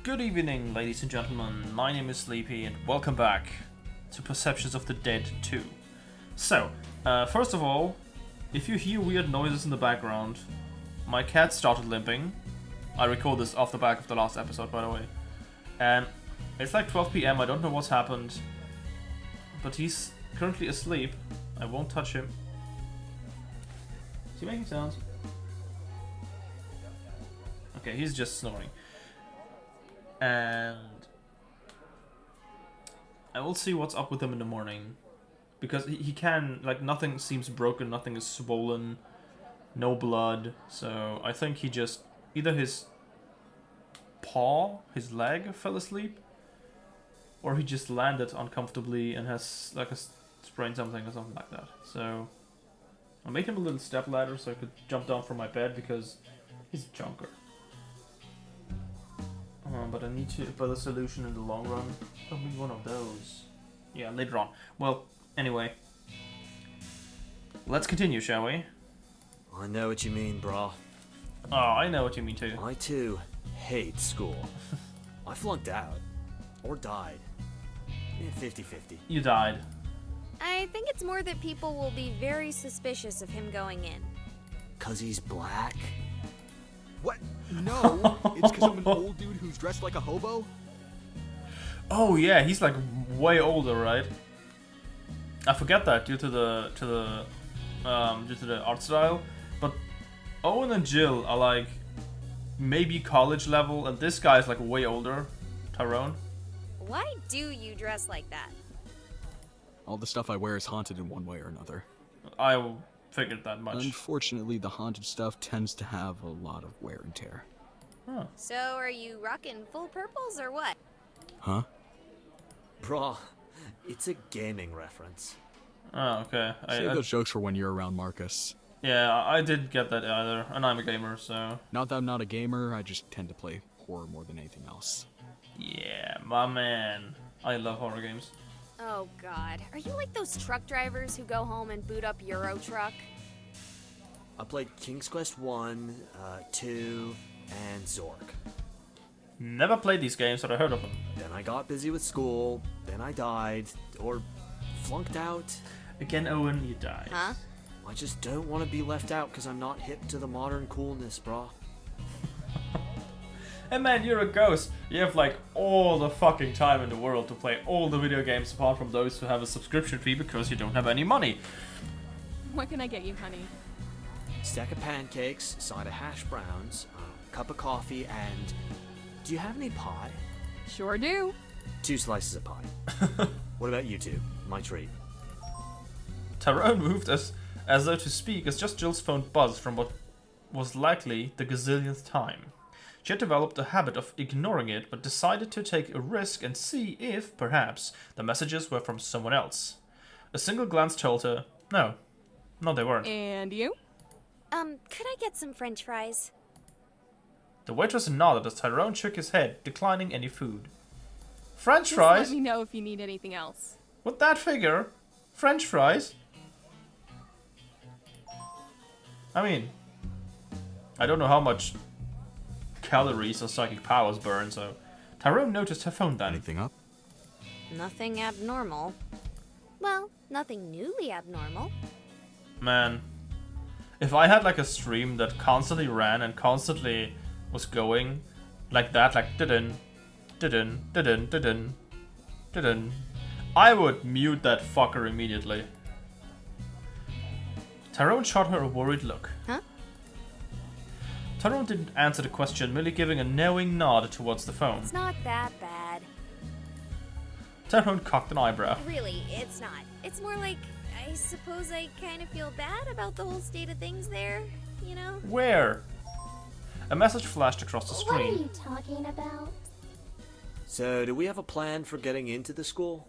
Good evening, ladies and gentlemen. My name is Sleepy, and welcome back to Perceptions of the Dead 2. So, first of all, if you hear weird noises in the background, my cat started limping. I record this off the back of the last episode, by the way. And it's like 12 PM, I don't know what's happened. But he's currently asleep. I won't touch him. Is he making sounds? Okay, he's just snoring. And I will see what's up with him in the morning. Because he can, like, nothing seems broken, nothing is swollen, no blood. So I think he just, either his paw, his leg fell asleep, or he just landed uncomfortably and has, like, sprained something or something like that. So I made him a little step ladder so I could jump down from my bed because he's a junker. But I need to for the solution in the long run. I'll be one of those. Yeah, later on. Well, anyway. Let's continue, shall we? I know what you mean, brah. Oh, I know what you mean too. I too hate school. I flunked out. Or died. 50-50. You died. I think it's more that people will be very suspicious of him going in. 'Cause he's black? What? No, it's because I'm an old dude who's dressed like a hobo? Oh yeah, he's like way older, right? I forget that due to the art style, but Owen and Jill are like maybe college level, and this guy is like way older, Tyrone. Why do you dress like that? All the stuff I wear is haunted in one way or another. I figured that much. Unfortunately, the haunted stuff tends to have a lot of wear and tear. Huh. So are you rocking full purples or what? Huh? Brah, it's a gaming reference. Oh, okay. Save those jokes for when you're around, Marcus. Yeah, I didn't get that either, and I'm a gamer, so... Not that I'm not a gamer, I just tend to play horror more than anything else. Yeah, my man. I love horror games. Oh god, are you like those truck drivers who go home and boot up Euro Truck? I played King's Quest 1, 2, and Zork. Never played these games, but I heard of them. Then I got busy with school, then I died, or flunked out. Again, Owen, you died. Huh? I just don't want to be left out because I'm not hip to the modern coolness, brah. Hey man, you're a ghost. You have like all the fucking time in the world to play all the video games apart from those who have a subscription fee because you don't have any money. What can I get you, honey? Stack of pancakes, side of hash browns, cup of coffee, and... Do you have any pie? Sure do. 2 slices of pie. What about you two? My treat. Tyrone moved as though to speak as just Jill's phone buzzed from what was likely the gazillionth time. She had developed a habit of ignoring it, but decided to take a risk and see if, perhaps, the messages were from someone else. A single glance told her, no, they weren't. And you? Could I get some french fries? The waitress nodded as Tyrone shook his head, declining any food. French Just fries? let me know if you need anything else. Would that figure? French fries? I mean, I don't know how much calories or psychic powers burn, so Tyrone noticed her phone then. Anything up? Nothing abnormal. Well, nothing newly abnormal. Man, if I had like a stream that constantly ran and constantly was going like that, like didn't, I would mute that fucker immediately. Tyrone shot her a worried look. Huh? Tyrone didn't answer the question, merely giving a knowing nod towards the phone. It's not that bad. Tyrone cocked an eyebrow. Really, it's not. It's more like, I suppose I kind of feel bad about the whole state of things there, you know? Where? A message flashed across the What are screen. you talking about? So, do we have a plan for getting into the school?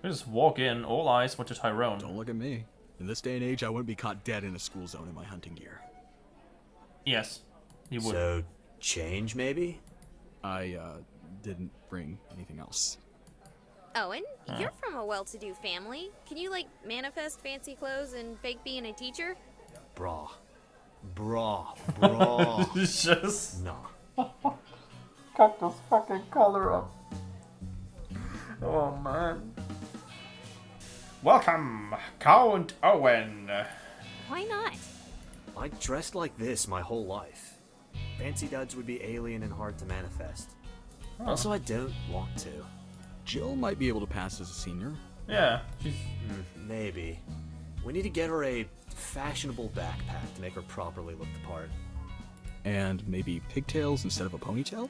We just walk in, all eyes went to Tyrone. Don't look at me. In this day and age, I wouldn't be caught dead in a school zone in my hunting gear. Yes, you would. So, change maybe? I, didn't bring anything else. Owen, you're from a well-to-do family. Can you, like, manifest fancy clothes and fake being a teacher? Brah. It's just... Nah. cut this fucking color up. Oh man. Welcome, Count Owen. Why not? I dressed like this my whole life. Fancy duds would be alien and hard to manifest. Also, I don't want to. Jill might be able to pass as a senior. Yeah, she's... Maybe. We need to get her a fashionable backpack to make her properly look the part. And maybe pigtails instead of a ponytail?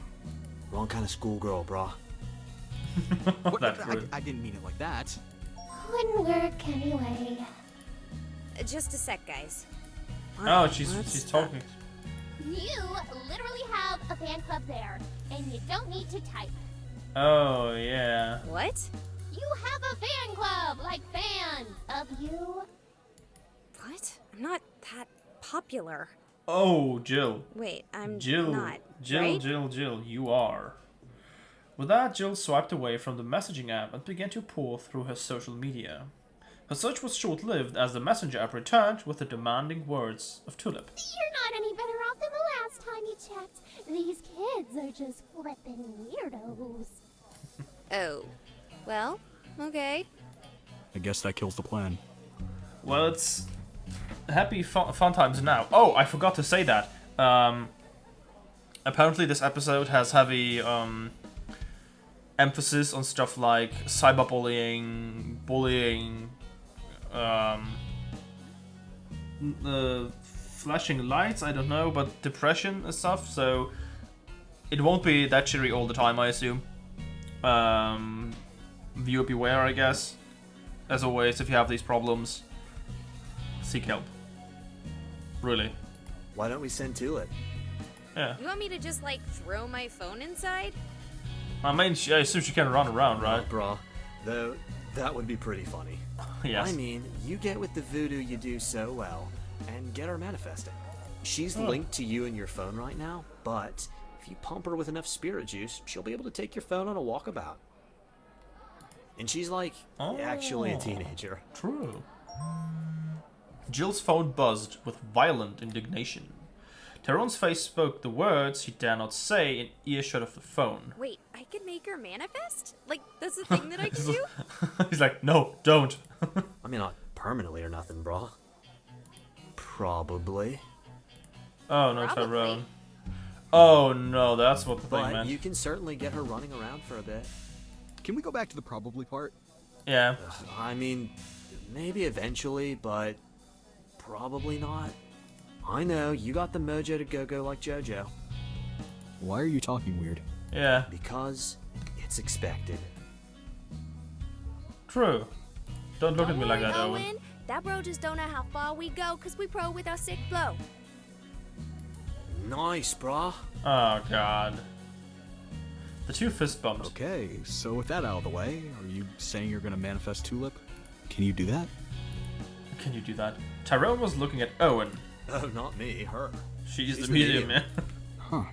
Wrong kind of schoolgirl, brah. What? That's rude. I didn't mean it like that. Wouldn't work anyway. Just a sec, guys. Oh, she's talking. You literally have a fan club there, and you don't need to type. Oh, yeah. What? You have a fan club, like fans of you. What? I'm not that popular. Oh, Jill. Wait, I'm Jill. not. Jill, right? Jill, you are. With that, Jill swiped away from the messaging app and began to pore through her social media. Her search was short-lived as the messenger app returned with the demanding words of Tulip. You're not any better off than the last time you checked. These kids are just flippin' weirdos. Oh. Well, okay. I guess that kills the plan. Well, it's happy fun times now. Oh, I forgot to say that. Apparently this episode has heavy emphasis on stuff like cyberbullying, bullying, flashing lights, I don't know, but depression and stuff, so it won't be that cheery all the time, I assume. Viewer beware, I guess. As always, if you have these problems, seek help. Really. Why don't we send Tulip? Yeah. You want me to just, like, throw my phone inside? I mean, I assume she can run around, right? Brah. Though, that would be pretty funny. Yes. I mean, you get with the voodoo you do so well, and get her manifesting. She's Oh. linked to you and your phone right now, but if you pump her with enough spirit juice, she'll be able to take your phone on a walkabout. And she's like, actually a Oh. teenager. True. Jill's phone buzzed with violent indignation. Tyrone's face spoke the words he dare not say in earshot of the phone. Wait, I can make her manifest? Like, that's a thing that I can do? He's like, no, don't. I mean, not permanently or nothing, brah. Probably. Oh, no, Probably. Tyrone. Oh, no, that's what the thing But meant. you can certainly get her running around for a bit. Can we go back to the probably part? Yeah. I mean, maybe eventually, but probably not. I know, you got the mojo to go like JoJo. Why are you talking weird? Yeah. Because it's expected. True. Don't look at Don't me like worry, that, Owen. That bro just don't know how far we go, cause we pro with our sick flow. Nice, brah. Oh, God. The two fist bumped. Okay, so with that out of the way, are you saying you're gonna manifest Tulip? Can you do that? Can you do that? Tyrone was looking at Owen. Oh, not me, her. She's She's the the medium, medium. yeah. Huh.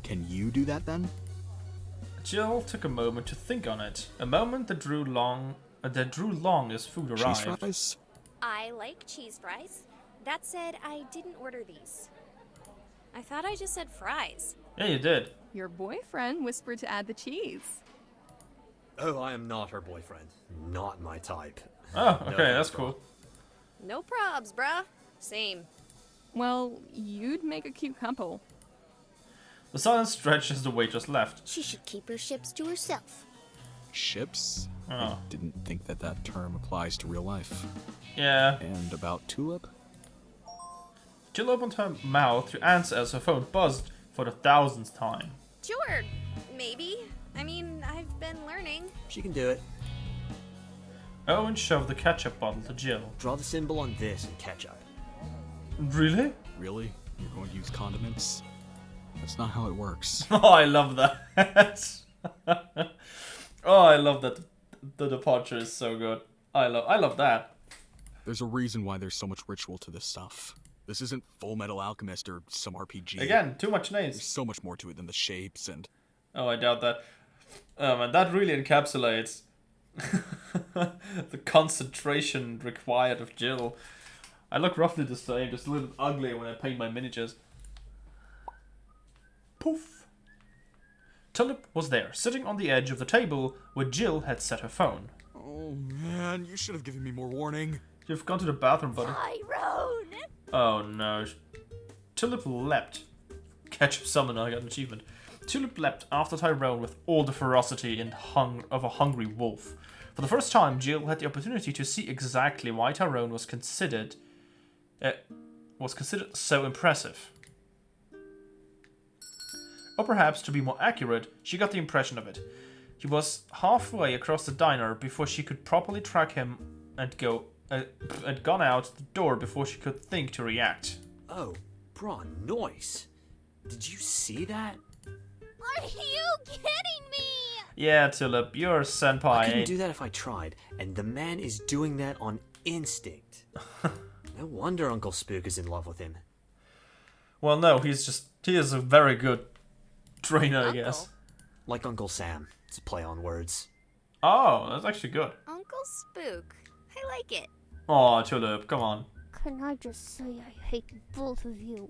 Can you do that then? Jill took a moment to think on it. A moment that drew long as food Cheese arrived. fries? I like cheese fries. That said, I didn't order these. I thought I just said fries. Yeah, you did. Your boyfriend whispered to add the cheese. Oh, I am not her boyfriend. Not my type. Oh, No okay, that's thanks, brah. cool. No probs, bruh. Same. Well, you'd make a cute couple. The silence stretched as the waitress left. She should keep her ships to herself. Ships? Oh. I didn't think that term applies to real life. Yeah. And about Tulip? Jill opened her mouth to answer as her phone buzzed for the 1000th time. Sure, maybe. I mean, I've been learning. She can do it. Owen shoved the ketchup bottle to Jill. Draw the symbol on this and ketchup. Really? Really? You're going to use condiments? That's not how it works. Oh, I love that. Oh, I love that. The departure is so good. I love that. There's a reason why there's so much ritual to this stuff. This isn't Full Metal Alchemist or some RPG. Again, too much There's names. so much more to it than the shapes and... Oh, I doubt that. And that really encapsulates the concentration required of Jill. I look roughly the same, just a little ugly when I paint my miniatures. Poof. Tulip was there, sitting on the edge of the table where Jill had set her phone. Oh man, you should have given me more warning. You've gone to the bathroom, buddy. Tyrone! Oh no. Tulip leapt. Catch someone, I got an achievement. Tulip leapt after Tyrone with all the ferocity and of a hungry wolf. For the first time, Jill had the opportunity to see exactly why Tyrone was considered so impressive. Or perhaps, to be more accurate, she got the impression of it. He was halfway across the diner before she could properly track him and gone out the door before she could think to react. Oh, bra noise. Did you see that? Are you kidding me? Yeah, Tulip, you're a senpai. I couldn't do that if I tried, and the man is doing that on instinct. No wonder Uncle Spook is in love with him. Well, no, he is a very good trainer, I guess. Like Uncle Sam. It's a play on words. Oh, that's actually good. Uncle Spook. I like it. Oh, Tulip, come on. Can I just say I hate both of you?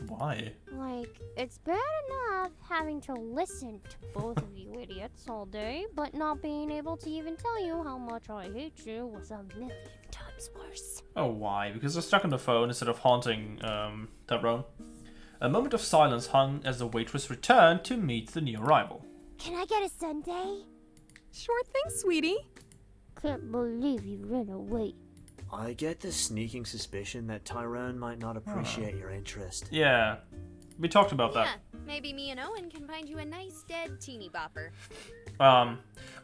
Why? Like, it's bad enough having to listen to both of you idiots all day, but not being able to even tell you how much I hate you was a million times worse. Oh, why? Because they're stuck on the phone instead of haunting Tyrone. A moment of silence hung as the waitress returned to meet the new arrival. Can I get a sundae? Sure thing, sweetie. Can't believe you ran away. I get the sneaking suspicion that Tyrone might not appreciate your interest. Yeah, we talked about Yeah, that. maybe me and Owen can find you a nice dead teeny bopper.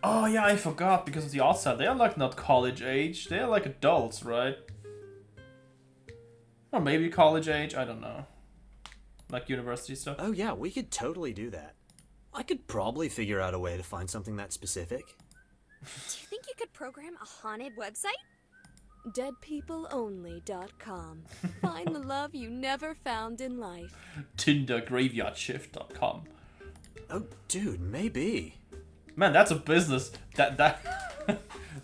Oh yeah, I forgot because of the outside. They are like not college age. They are like adults, right? Or maybe college age. I don't know. Like university stuff. Oh yeah, we could totally do that. I could probably figure out a way to find something that specific. Do you think you could program a haunted website? Deadpeopleonly.com. Find the love you never found in life. Tindergraveyardshift.com. Oh, dude, maybe. Man, that's a business. That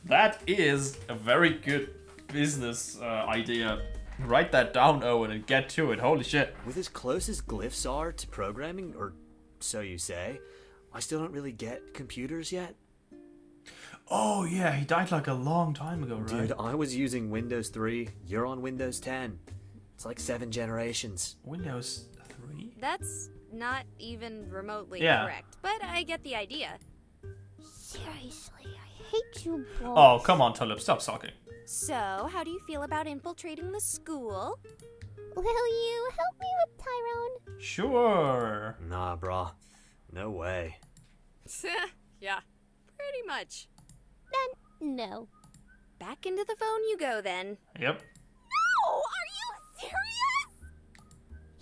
that is a very good business idea. Write that down, Owen, and get to it. Holy shit. With as close as glyphs are to programming, or so you say, I still don't really get computers yet. Oh yeah, he died like a long time ago, right? Dude, I was using Windows 3. You're on Windows 10. It's like 7 generations. Windows 3? That's not even remotely Yeah. correct, but I get the idea. Seriously, I hate you both. Oh, come on, Tulip, stop sucking. So, how do you feel about infiltrating the school? Will you help me with Tyrone? Sure. Nah, brah. No way. Yeah, pretty much. Then, no. Back into the phone you go then. Yep. No! Are you serious?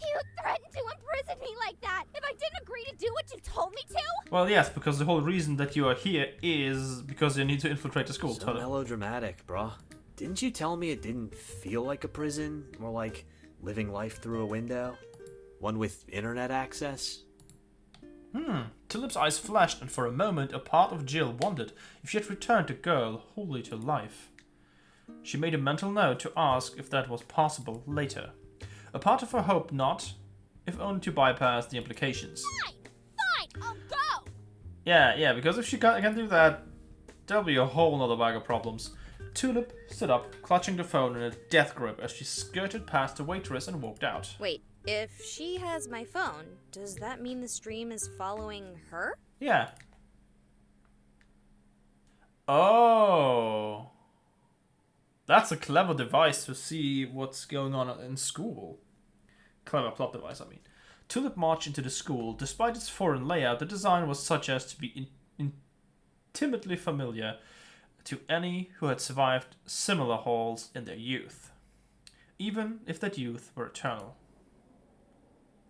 You threatened to imprison me like that if I didn't agree to do what you told me to? Well, yes, because the whole reason that you are here is because you need to infiltrate the school, So Tulip. melodramatic, brah. Didn't you tell me it didn't feel like a prison? More like living life through a window? One with internet access? Tulip's eyes flashed, and for a moment a part of Jill wondered if she had returned a girl wholly to life. She made a mental note to ask if that was possible later. A part of her hoped not, if only to bypass the implications. Fine, I'll go! Yeah, because if she can do that, there'll be a whole nother bag of problems. Tulip stood up, clutching the phone in a death grip as she skirted past the waitress and walked out. Wait, if she has my phone, does that mean the stream is following her? Yeah. Oh. That's a clever device to see what's going on in school. Clever plot device, I mean. Tulip marched into the school. Despite its foreign layout, the design was such as to be intimately familiar to any who had survived similar halls in their youth, even if that youth were eternal.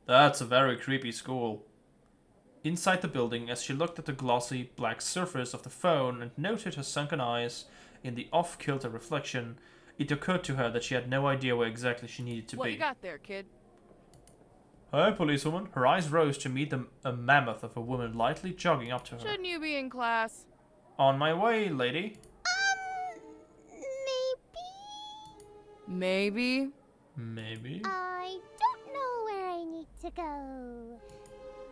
That's a very creepy school. Inside the building, as she looked at the glossy black surface of the phone and noted her sunken eyes in the off-kilter reflection, it occurred to her that she had no idea where exactly she needed to What be. you got there, kid? Hi, policewoman. Her eyes rose to meet a mammoth of a woman lightly jogging up to her. Shouldn't you be in class? On my way, lady. Maybe. Maybe. I don't know where I need to go.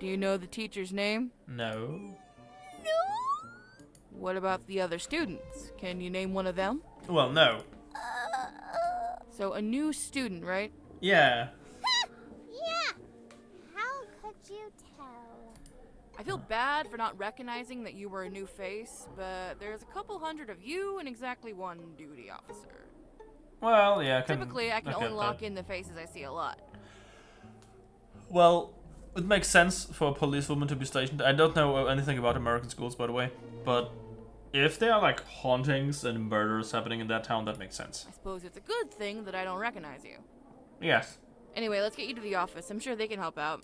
Do you know the teacher's name? No. What about the other students? Can you name one of them? Well, no. So a new student, right? Yeah. Yeah. How could you tell? I feel bad for not recognizing that you were a new face, but there's a couple hundred of you and exactly one duty officer. Well, yeah. Typically, I can only get lock that. in the faces I see a lot. Well, it makes sense for a policewoman to be stationed. I don't know anything about American schools, by the way, but if there are like hauntings and murders happening in that town, that makes sense. I suppose it's a good thing that I don't recognize you. Yes. Anyway, let's get you to the office. I'm sure they can help out.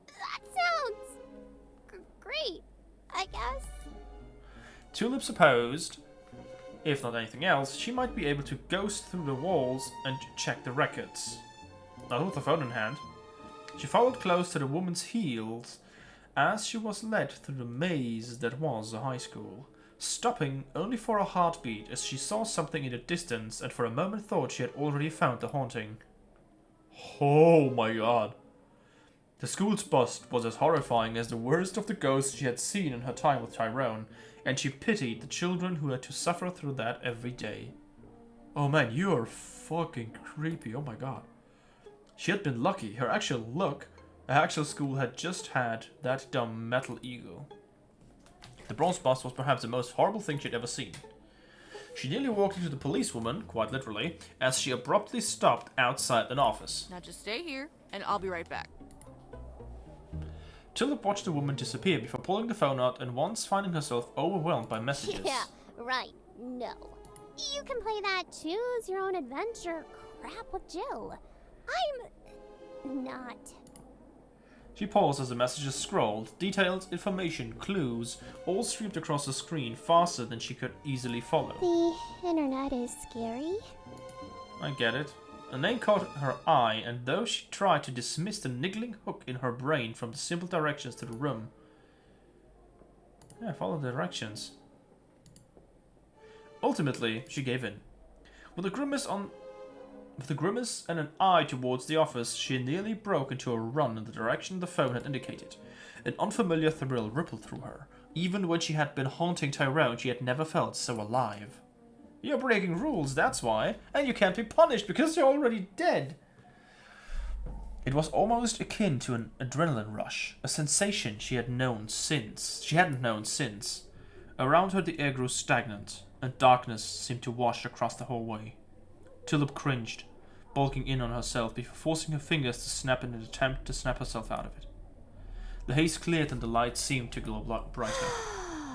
That sounds great, I guess. Tulip supposed, if not anything else, she might be able to ghost through the walls and check the records. Not with the phone in hand. She followed close to the woman's heels as she was led through the maze that was a high school, stopping only for a heartbeat as she saw something in the distance and for a moment thought she had already found the haunting. Oh my god. The school's bust was as horrifying as the worst of the ghosts she had seen in her time with Tyrone, and she pitied the children who had to suffer through that every day. Oh man, you are fucking creepy, oh my god. She had been lucky. Her actual school had just had that dumb metal eagle. The bronze bust was perhaps the most horrible thing she'd ever seen. She nearly walked into the policewoman, quite literally, as she abruptly stopped outside an office. Now just stay here, and I'll be right back. Tulip watched the woman disappear before pulling the phone out and once finding herself overwhelmed by messages. Yeah, right. No. You can play that choose your own adventure crap with Jill. I'm not. She paused as the messages scrolled. Detailed information, clues, all streamed across the screen faster than she could easily follow. The internet is scary. I get it. A name caught her eye, and though she tried to dismiss the niggling hook in her brain from the simple directions to the room... Yeah, follow the directions. Ultimately, she gave in. With a grimace and an eye towards the office, she nearly broke into a run in the direction the phone had indicated. An unfamiliar thrill rippled through her. Even when she had been haunting Tyrone, she had never felt so alive. You're breaking rules, that's why, and you can't be punished because you're already dead. It was almost akin to an adrenaline rush, a sensation she hadn't known since. Around her the air grew stagnant, and darkness seemed to wash across the hallway. Tulip cringed, bulking in on herself before forcing her fingers to snap in an attempt to snap herself out of it. The haze cleared and the light seemed to glow brighter.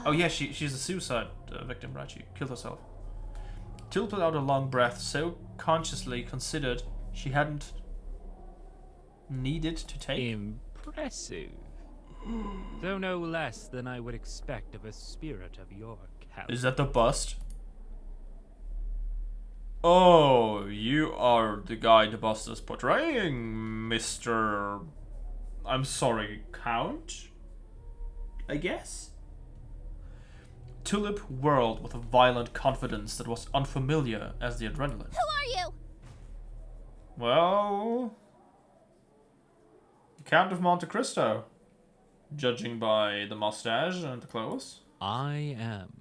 Oh yeah, she's a suicide victim, right? She killed herself. Tulip let out a long breath, so consciously considered she hadn't needed to take. Impressive. Though no less than I would expect of a spirit of your caliber. Is that the bust? Oh, you are the guy the bust is portraying, Mr. I'm sorry, Count? I guess? Tulip whirled with a violent confidence that was unfamiliar as the adrenaline. Who are you? Well... Count of Monte Cristo. Judging by the mustache and the clothes. I am.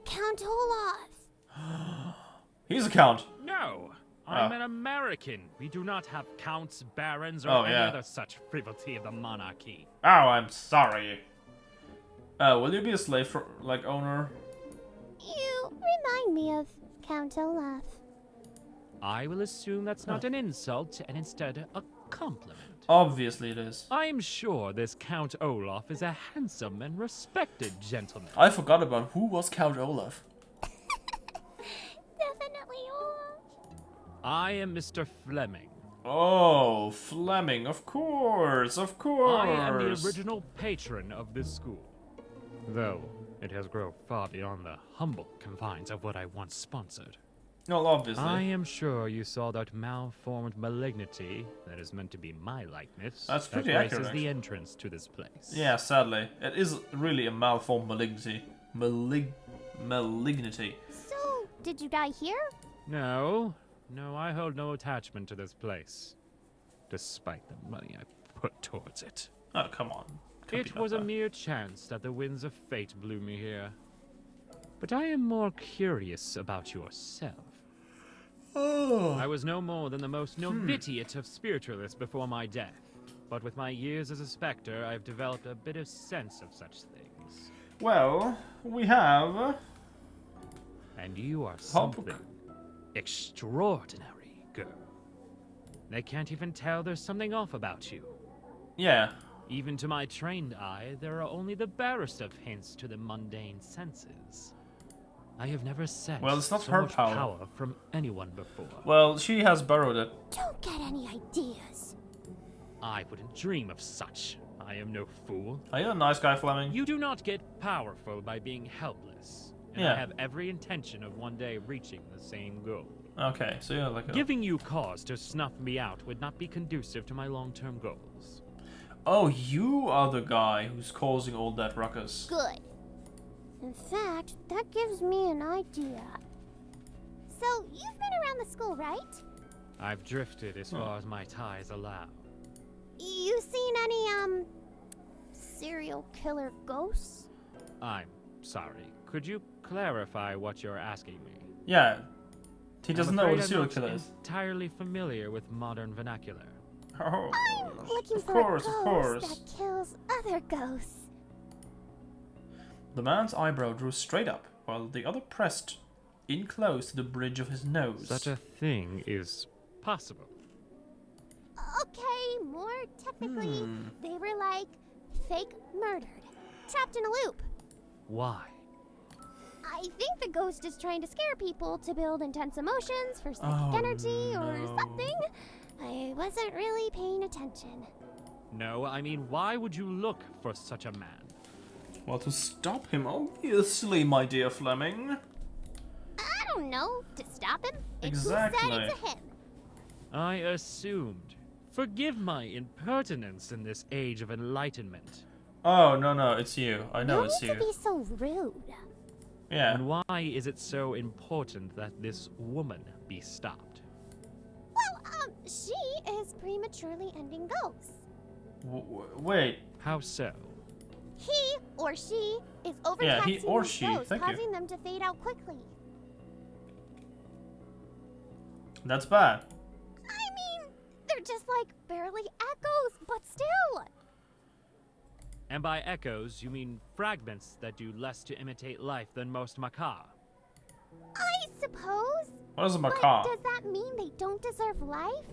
Count Olaf. He's a count. No, I'm an American. We do not have counts, barons, or Oh, any yeah. other such frivolity of the monarchy. Oh, I'm sorry. Will you be a slave owner? You remind me of Count Olaf. I will assume that's not an insult and instead a compliment. Obviously it is. I'm sure this Count Olaf is a handsome and respected gentleman. I forgot about who was Count Olaf. Definitely Olaf. I am Mr. Fleming. Oh, Fleming, of course, of course. I am the original patron of this school. Though it has grown far beyond the humble confines of what I once sponsored. Well, obviously. I am sure you saw that malformed malignity that is meant to be my likeness. That's pretty that graces accurate. the entrance to this place. Yeah, sadly. It is really a malformed malignity. Malignity. So, did you die here? No, I hold no attachment to this place, despite the money I put towards it. Oh, come on. Can't be It that was a bad. mere chance that the winds of fate blew me here. But I am more curious about yourself. Oh. I was no more than the most novitiate of spiritualists before my death. But with my years as a spectre, I've developed a bit of sense of such things. Well, we have... And you are Hump. something extraordinary, girl. They can't even tell there's something off about you. Yeah. Even to my trained eye, there are only the barest of hints to the mundane senses. I have never sensed Well, it's not so her much power. power from anyone before. Well, she has borrowed it. Don't get any ideas. I wouldn't dream of such. I am no fool. Are you a nice guy, Fleming? You do not get powerful by being helpless. And Yeah. I have every intention of one day reaching the same goal. Okay, so you're like a... Giving you cause to snuff me out would not be conducive to my long-term goals. Oh, you are the guy who's causing all that ruckus. Good. In fact, that gives me an idea. So, you've been around the school, right? I've drifted as far as my ties allow. You seen any, serial killer ghosts? I'm sorry. Could you clarify what you're asking me? Yeah. He doesn't know what a I'm serial not killer is. entirely familiar with modern vernacular. Oh, I'm looking of for course, a of ghost course. that kills other ghosts. The man's eyebrow drew straight up, while the other pressed in close to the bridge of his nose. Such a thing is possible. Okay, more technically, they were like fake murdered, trapped in a loop. Why? I think the ghost is trying to scare people to build intense emotions for psychic Oh, energy or no. something. I wasn't really paying attention. No, I mean, why would you look for such a man? Well, to stop him, obviously, my dear Fleming. I don't know, to stop him? And Exactly. who said it's a him? I assumed. Forgive my impertinence in this age of enlightenment. Oh, no, it's you. I know No it's need you. to be so rude. Yeah. And why is it so important that this woman be stopped? Well, she is prematurely ending ghosts. Wait. How so? He or she is overtaxing Yeah, he or these she, ghosts, thank you. causing them to fade out quickly. That's bad. I mean, they're just like barely echoes, but still. And by echoes, you mean fragments that do less to imitate life than most macabre. I suppose. What is a But macabre? does that mean they don't deserve life?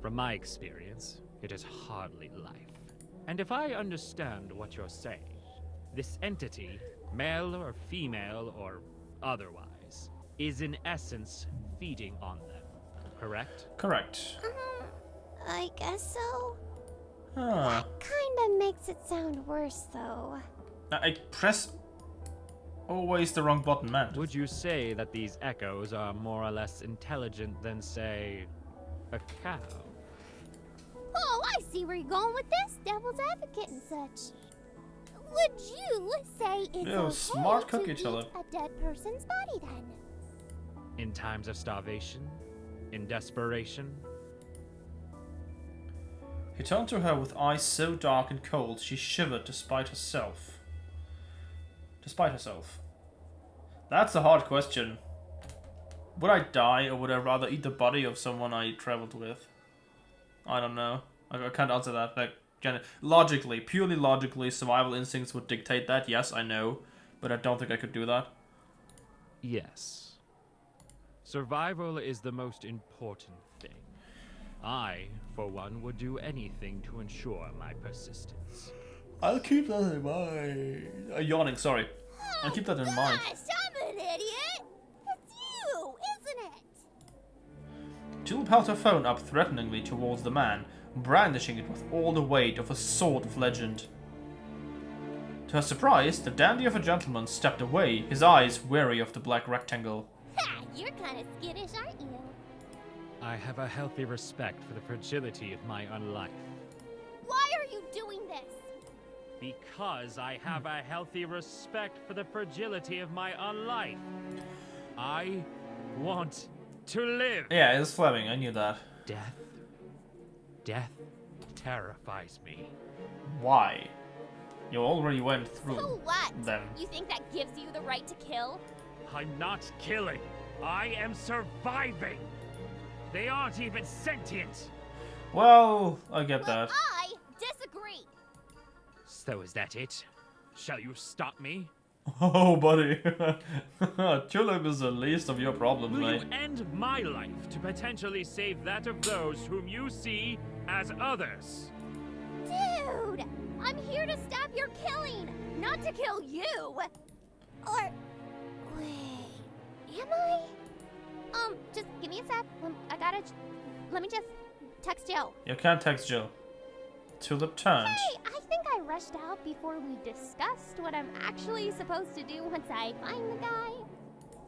From my experience, it is hardly life. And if I understand what you're saying, this entity, male or female or otherwise, is in essence feeding on them, correct? Correct. I guess so. Huh. Kinda makes it sound worse, though. I press always the wrong button, man. Would you say that these echoes are more or less intelligent than, say, a cow? Oh, I see where you're going with this, devil's advocate and such. Would you say it's Ew, okay smart to cookie eat teller. a dead person's body then? In times of starvation? In desperation? He turned to her with eyes so dark and cold she shivered despite herself. That's a hard question. Would I die, or would I rather eat the body of someone I traveled with? I don't know. I can't answer that. Like, logically, purely logically, survival instincts would dictate that. Yes, I know, but I don't think I could do that. Yes. Survival is the most important thing. I, for one, would do anything to ensure my persistence. I'll keep that in mind. Yawning, sorry. I'll keep that in mind. Gosh, I'm an idiot! It's you, isn't it? Jill held her phone up threateningly towards the man, brandishing it with all the weight of a sword of legend. To her surprise, the dandy of a gentleman stepped away, his eyes wary of the black rectangle. Ha, you're kind of skittish, aren't you? I have a healthy respect for the fragility of my own life. Why are you doing this? Because I have a healthy respect for the fragility of my own life. I want to live. Yeah, it's Fleming, I knew that. Death terrifies me. Why? You already went through So what? them. You think that gives you the right to kill? I'm not killing. I am surviving. They aren't even sentient. Well, I get Well, that. I disagree. So is that it? Shall you stop me? Oh, buddy. Tulip is the least of your problems, Will mate. you end my life to potentially save that of those whom you see as others? Dude, I'm here to stop your killing, not to kill you. Or wait, am I? Just give me a sec. Let me just text Jill. You can't text Jill. Tulip turned. Hey, I think I rushed out before we discussed what I'm actually supposed to do once I find the guy.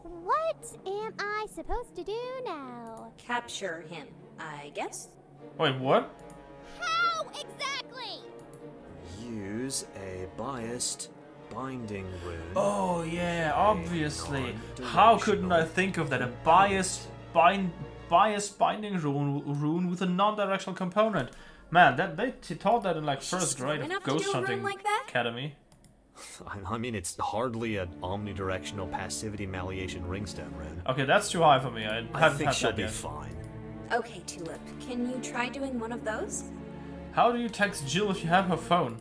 What am I supposed to do now? Capture him, I guess. Wait, what? How exactly? Use a biased binding rune. Oh yeah, obviously. non-directional How couldn't I think of that? A biased binding rune with a non-directional component. Man, that they taught that in like first grade of enough to Ghost do a rune Hunting like that? Academy. I mean, it's hardly an omnidirectional passivity malleation ringstone rune. Okay, that's too high for me. I I haven't think had she'll that be yet. fine. Okay, Tulip, can you try doing one of those? How do you text Jill if you have her phone?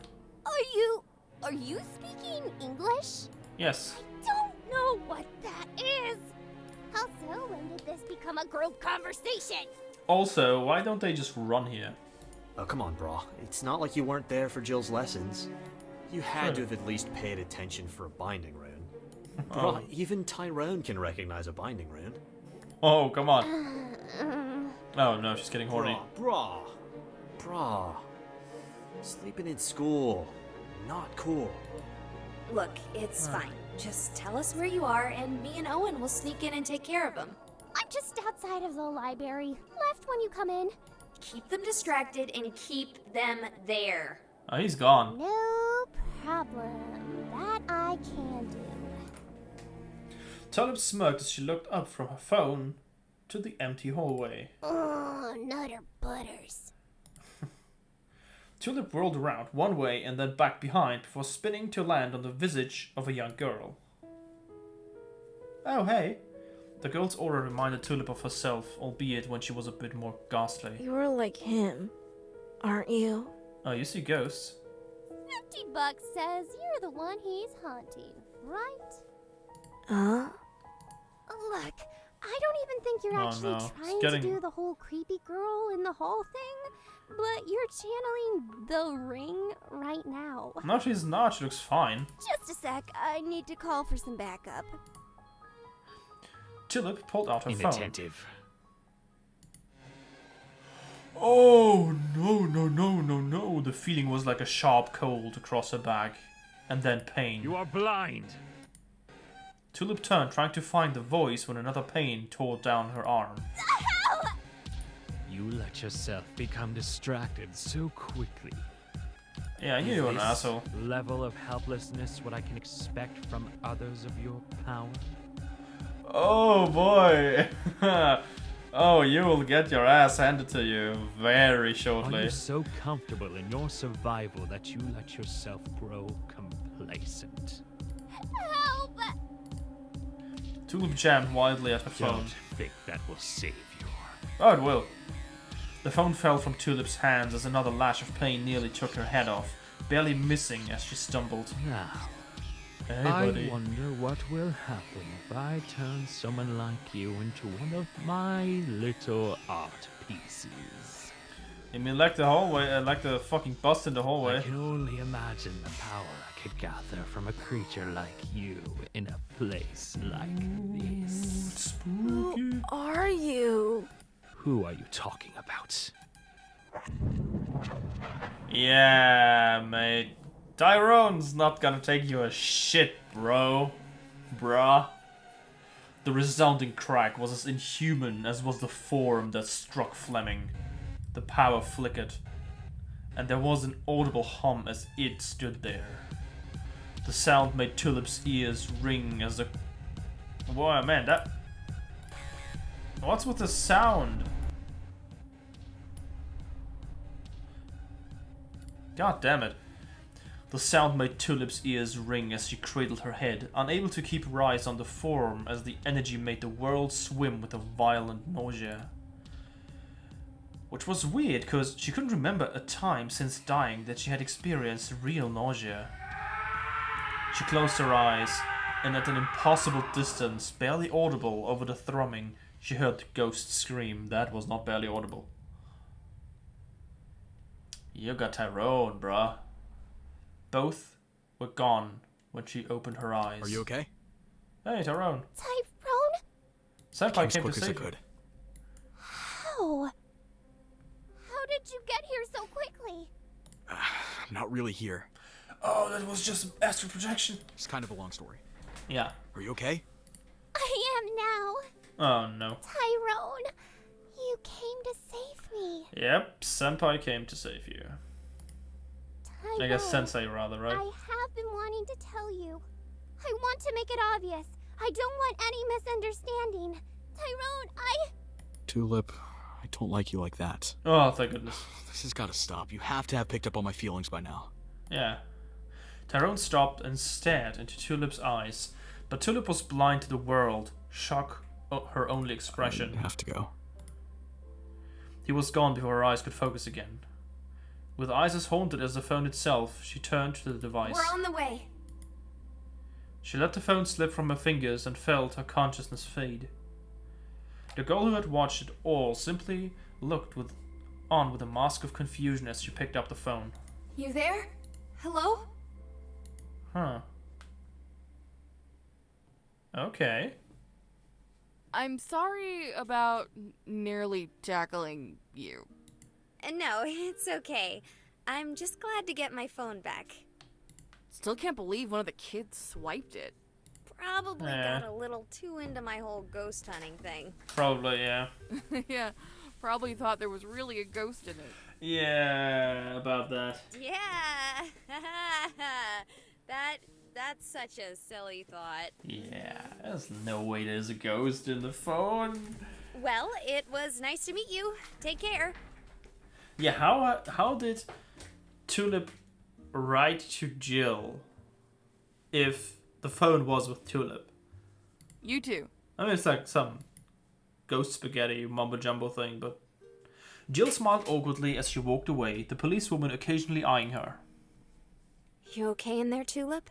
Are you speaking English? Yes. Don't know what that is. Also, when did this become a group conversation? Also, why don't they just run here? Oh, come on, brah. It's not like you weren't there for Jill's lessons. You had to have at least paid attention for a binding rune. Brah, even Tyrone can recognize a binding rune. Oh, come on. Oh no, she's getting horny. Brah. Sleeping in school. Not cool. Look, it's fine. Just tell us where you are, and me and Owen will sneak in and take care of him. I'm just outside of the library. Left when you come in. Keep them distracted and keep them there. Oh, he's gone. No problem. That I can do. Tulip smirked as she looked up from her phone to the empty hallway. Oh, Nutter Butters. Tulip whirled around one way and then back behind before spinning to land on the visage of a young girl. Oh, hey. The girl's aura reminded Tulip of herself, albeit when she was a bit more ghastly. You're like him, aren't you? Oh, you see ghosts? $50 says you're the one he's haunting, right? Huh? Look, I don't even think you're Oh, actually no. It's trying getting- to do the whole creepy girl in the hall thing, but you're channeling the ring right now. No, she's not. She looks fine. Just a sec, I need to call for some backup. Tulip pulled out her phone. Inattentive. Oh, no. The feeling was like a sharp cold across her back. And then pain. You are blind. Tulip turned, trying to find the voice when another pain tore down her arm. You let yourself become distracted so quickly. Yeah, I knew you were an This asshole. level of helplessness what I can expect from others of your power? Oh boy! Oh, you will get your ass handed to you very Are shortly. you so comfortable in your survival that you let yourself grow complacent? Help! Tulip jammed wildly at her phone. Don't think that will save you. Oh, it will. The phone fell from Tulip's hands as another lash of pain nearly took her head off, barely missing as she stumbled. Now, Hey, I buddy. wonder what will happen if I turn someone like you into one of my little art pieces. You mean like the hallway, like the fucking bust in the I hallway? can only imagine the power I could gather from a creature like you in a place like this. Who are you? Who are you talking about? Yeah, mate. Tyrone's not gonna take you a shit, bro. Bruh. The resounding crack was as inhuman as was the form that struck Fleming. The power flickered, and there was an audible hum as it stood there. The sound made Tulip's ears ring as the... Whoa, man, that... What's with the sound? God damn it. The sound made Tulip's ears ring as she cradled her head, unable to keep her eyes on the form as the energy made the world swim with a violent nausea. Which was weird, because she couldn't remember a time since dying that she had experienced real nausea. She closed her eyes, and at an impossible distance, barely audible over the thrumming, she heard the ghost scream. That was not barely audible. You got Tyrone, bruh. Both were gone when she opened her eyes. Are you okay? Hey, Tyrone. Tyrone? Senpai As came quick to as I save you. could. How? How did you get here so quickly? I'm not really here. Oh, that was just astral projection. It's kind of a long story. Yeah. Are you okay? I am now. Oh, no. Tyrone, you came to save me. Yep, Senpai came to save you. Tyrone, I guess Sensei, rather, right? I have been wanting to tell you. I want to make it obvious. I don't want any misunderstanding. Tyrone, Tulip, I don't like you like that. Oh, thank goodness. This has got to stop. You have to have picked up on my feelings by now. Yeah. Tyrone stopped and stared into Tulip's eyes, but Tulip was blind to the world, shock her only expression. I have to go. He was gone before her eyes could focus again. With eyes as haunted as the phone itself, she turned to the device. We're on the way. She let the phone slip from her fingers and felt her consciousness fade. The girl who had watched it all simply looked on with a mask of confusion as she picked up the phone. You there? Hello? Huh. Okay. I'm sorry about nearly tackling you. No, it's okay. I'm just glad to get my phone back. Still can't believe one of the kids swiped it. Probably Yeah. got a little too into my whole ghost hunting thing. Probably, yeah. Yeah, probably thought there was really a ghost in it. Yeah, about that. Yeah. That's such a silly thought. Yeah, there's no way there's a ghost in the phone. Well, it was nice to meet you. Take care. Yeah, how did Tulip write to Jill if the phone was with Tulip? You too. I mean, it's like some ghost spaghetti mumbo jumbo thing, but Jill smiled awkwardly as she walked away, the policewoman occasionally eyeing her. You okay in there, Tulip?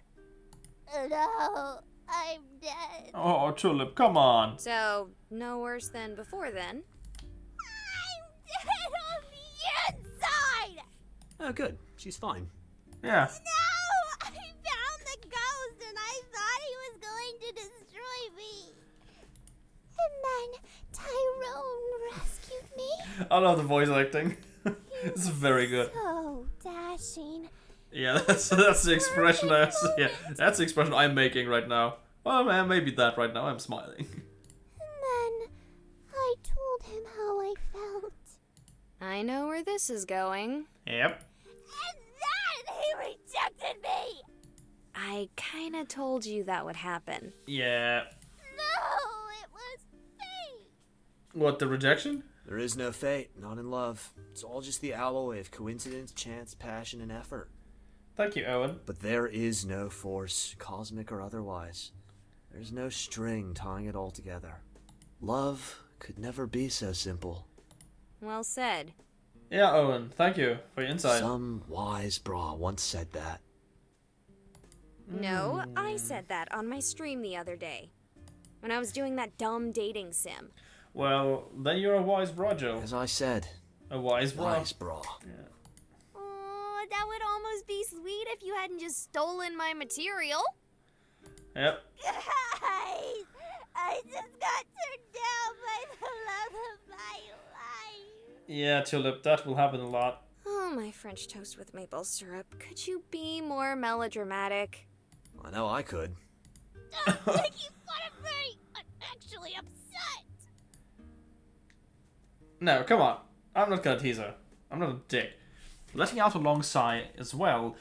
No, I'm dead. Oh, Tulip, come on. So, no worse than before then. I'm dead on the inside! Oh, good. She's fine. Yeah. No! I found the ghost and I thought he was going to destroy me. And then Tyrone rescued me. I love the voice acting. It's very good. So dashing. Yeah, that's the expression that's the expression I'm making right now. Well, man, maybe that right now I'm smiling. And then I told him how I felt. I know where this is going. Yep. And then he rejected me! I kinda told you that would happen. Yeah. No, it was fate! What, the rejection? There is no fate, not in love. It's all just the alloy of coincidence, chance, passion, and effort. Thank you, Owen. But there is no force, cosmic or otherwise. There's no string tying it all together. Love could never be so simple. Well said. Yeah, Owen, thank you for your insight. Some wise bra once said that. No, I said that on my stream the other day. When I was doing that dumb dating sim. Well, then you're a wise bra, Joe. As I said, A wise bra. wise bra. Yeah. Oh, that would almost be sweet if you hadn't just stolen my material. Yep. Guys, I just got turned down by the love of my life. Yeah, Tulip, that will happen a lot. Oh, my French toast with maple syrup. Could you be more melodramatic? I know I could. Don't make fun of me. I'm actually upset. No, come on. I'm not gonna tease her. I'm not a dick. Letting out a long sigh as well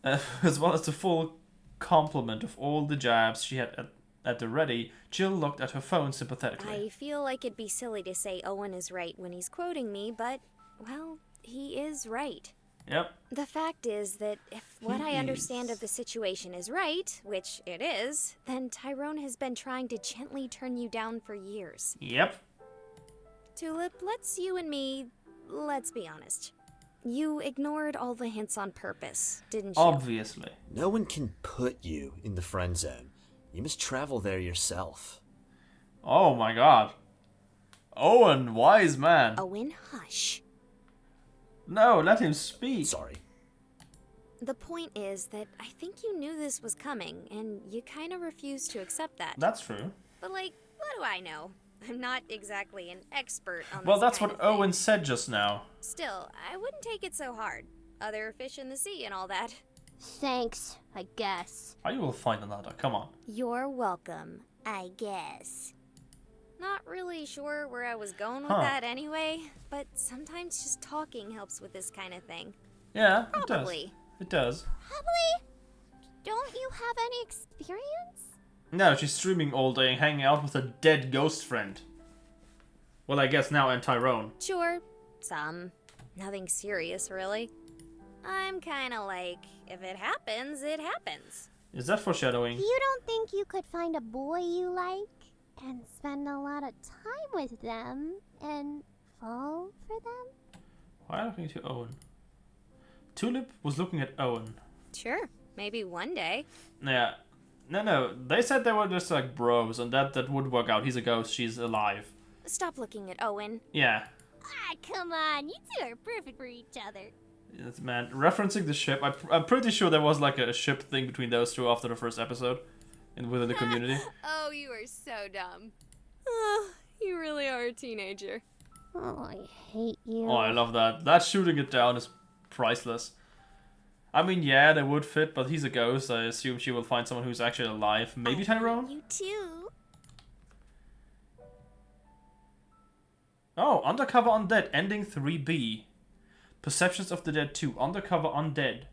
as the full complement of all the jabs she had at the ready, Jill looked at her phone sympathetically. I feel like it'd be silly to say Owen is right when he's quoting me, but, well, he is right. Yep. The fact is that if what I understand of the situation is right, which it is, then Tyrone has been trying to gently turn you down for years. Yep. Tulip, let's be honest. You ignored all the hints on purpose, didn't you? Obviously. No one can put you in the friend zone. You must travel there yourself. Oh my god. Owen, wise man. Owen, hush. No, let him speak. Sorry. The point is that I think you knew this was coming, and you kind of refused to accept that. That's true. But, like, what do I know? I'm not exactly an expert on this Well, that's kind what of thing. Owen said just now. Still, I wouldn't take it so hard. Other fish in the sea and all that. Thanks, I guess. You will find another, come on. You're welcome, I guess. Not really sure where I was going with that anyway, but sometimes just talking helps with this kind of thing. Yeah, Probably. it does. Probably. Don't you have any experience? No, she's streaming all day and hanging out with a dead ghost friend. Well, I guess now and Tyrone. Sure, some. Nothing serious, really. I'm kinda like, if it happens, it happens. Is that foreshadowing? You don't think you could find a boy you like and spend a lot of time with them and fall for them? Why are you looking to Owen? Tulip was looking at Owen. Sure, maybe one day. Yeah. No, they said they were just like bros and that would work out. He's a ghost, she's alive. Stop looking at Owen. Yeah. Ah, come on, you two are perfect for each other. Yes, man. Referencing the ship, I'm pretty sure there was like a ship thing between those two after the first episode. And within the community. Oh, you are so dumb. You really are a teenager. Oh, I hate you. Oh, I love that. That shooting it down is priceless. I mean, yeah, they would fit, but he's a ghost. I assume she will find someone who's actually alive. Maybe Tyrone? You too. Oh, Undercover Undead, ending 3B. Perceptions of the Dead 2, Undercover Undead.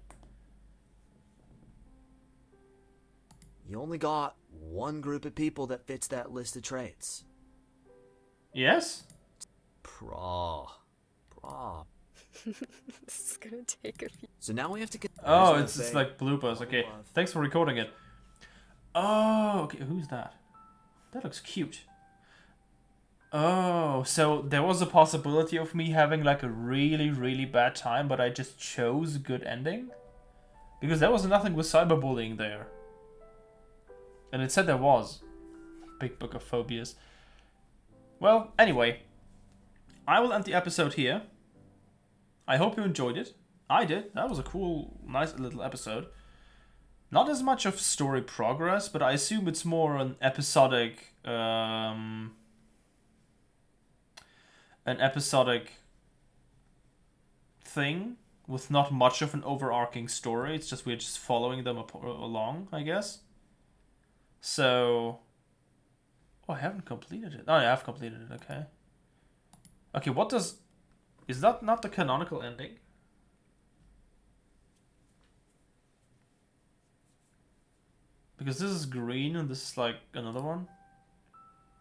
You only got one group of people that fits that list of traits. Yes? Brah. This is gonna take a few. So now we have to get. Oh, it's like bloopers. Okay, thanks for recording it. Oh, okay, who's that? That looks cute. Oh, so there was a possibility of me having like a really, really bad time, but I just chose a good ending? Because there was nothing with cyberbullying there. And it said there was. Big book of phobias. Well, anyway. I will end the episode here. I hope you enjoyed it. I did. That was a cool, nice little episode. Not as much of story progress, but I assume it's more an episodic... an episodic thing with not much of an overarching story. It's just we're just following them along, I guess. So... Oh, I haven't completed it. Oh, yeah, I have completed it, okay. Okay, what does... Is that not the canonical ending? Because this is green and this is like another one?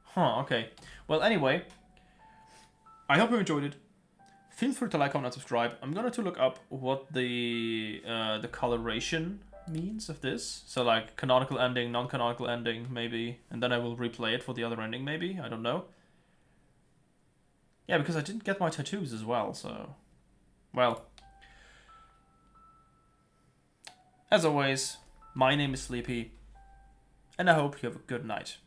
Huh, okay. Well, anyway... I hope you enjoyed it. Feel free to like, comment, and subscribe. I'm going to look up what the coloration means of this. So like canonical ending, non-canonical ending, maybe. And then I will replay it for the other ending, maybe. I don't know. Yeah, because I didn't get my tattoos as well, so... Well. As always, my name is Sleepy. And I hope you have a good night.